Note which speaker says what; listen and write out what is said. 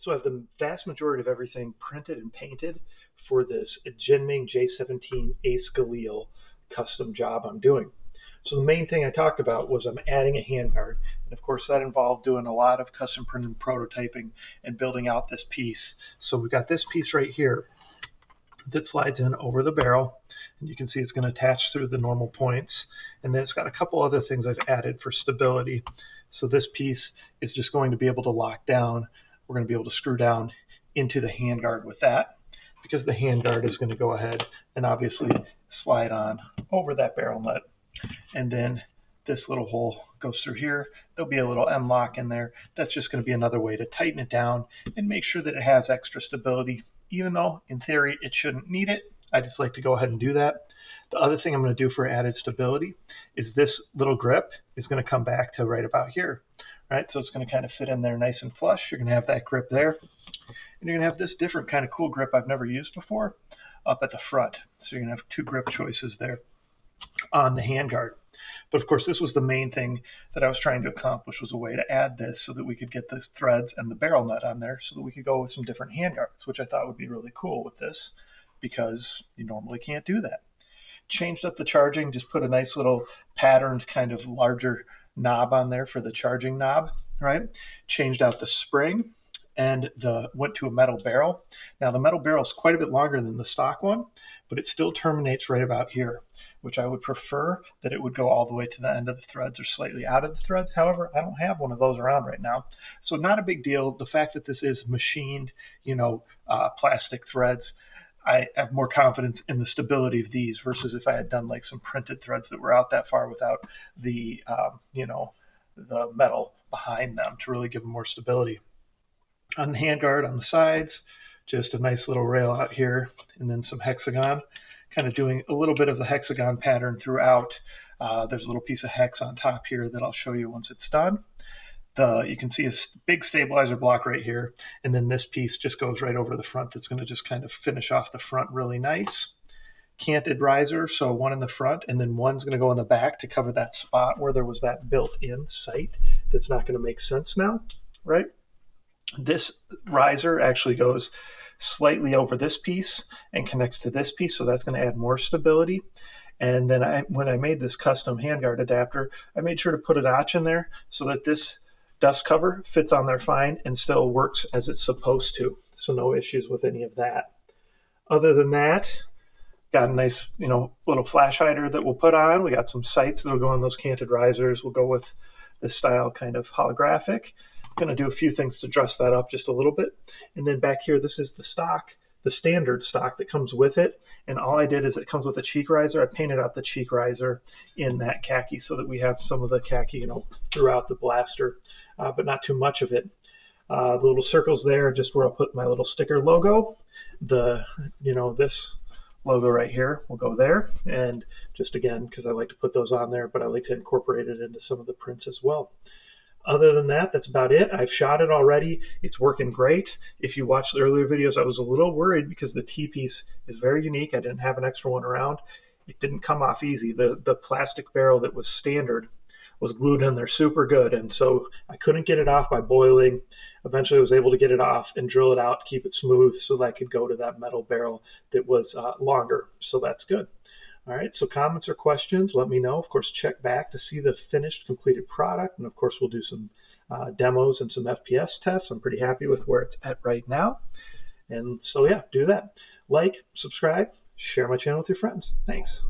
Speaker 1: So I have the vast majority of everything printed and painted for this Jinming J17 Ace Galil custom job I'm doing. So the main thing I talked about was I'm adding a handguard. And of course that involved doing a lot of custom printing, prototyping, and building out this piece. So we've got this piece right here that slides in over the barrel. And you can see it's going to attach through the normal points. And then it's got a couple other things I've added for stability. So this piece is just going to be able to lock down. We're going to be able to screw down into the handguard with that, because the handguard is going to go ahead and obviously slide on over that barrel nut. And then this little hole goes through here. There'll be a little M-lock in there. That's just going to be another way to tighten it down and make sure that it has extra stability, even though in theory it shouldn't need it. I just like to go ahead and do that. The other thing I'm going to do for added stability is this little grip is going to come back to right about here, right? So it's going to kind of fit in there nice and flush. You're going to have that grip there. And you're going to have this different kind of cool grip I've never used before up at the front. So you're going to have two grip choices there on the handguard. But of course, this was the main thing that I was trying to accomplish, was a way to add this so that we could get those threads and the barrel nut on there so that we could go with some different handguards, which I thought would be really cool with this, because you normally can't do that. Changed up the charging, just put a nice little patterned kind of larger knob on there for the charging knob, right? Changed out the spring and went to a metal barrel. Now the metal barrel is quite a bit longer than the stock one, but it still terminates right about here, which I would prefer that it would go all the way to the end of the threads or slightly out of the threads. However, I don't have one of those around right now, so not a big deal. The fact that this is machined, plastic threads, I have more confidence in the stability of these versus if I had done like some printed threads that were out that far without the, the metal behind them to really give them more stability. On the handguard on the sides, just a nice little rail out here, and then some hexagon, kind of doing a little bit of the hexagon pattern throughout. There's a little piece of hex on top here that I'll show you once it's done. You can see a big stabilizer block right here, and then this piece just goes right over the front. That's going to just kind of finish off the front really nice. Canted riser, so one in the front, and then one's going to go in the back to cover that spot where there was that built-in sight that's not going to make sense now, right? This riser actually goes slightly over this piece and connects to this piece, so that's going to add more stability. And then when I made this custom handguard adapter, I made sure to put a notch in there so that this dust cover fits on there fine and still works as it's supposed to. So no issues with any of that. Other than that, got a nice, little flash hider that we'll put on. We got some sights that'll go on those canted risers. We'll go with this style kind of holographic. Going to do a few things to dress that up just a little bit. And then back here, this is the stock, the standard stock that comes with it. And all I did is it comes with a cheek riser. I painted out the cheek riser in that khaki so that we have some of the khaki, throughout the blaster, but not too much of it. The little circles there, just where I'll put my little sticker logo. This logo right here will go there. And just again, because I like to put those on there, but I like to incorporate it into some of the prints as well. Other than that, that's about it. I've shot it already. It's working great. If you watched the earlier videos, I was a little worried because the T-piece is very unique. I didn't have an extra one around. It didn't come off easy. The plastic barrel that was standard was glued in there super good, and so I couldn't get it off by boiling. Eventually I was able to get it off and drill it out, keep it smooth so that I could go to that metal barrel that was longer. So that's good. All right, so comments or questions, let me know. Of course, check back to see the finished, completed product. And of course, we'll do some demos and some FPS tests. I'm pretty happy with where it's at right now. And so, yeah, do that. Like, subscribe, share my channel with your friends. Thanks.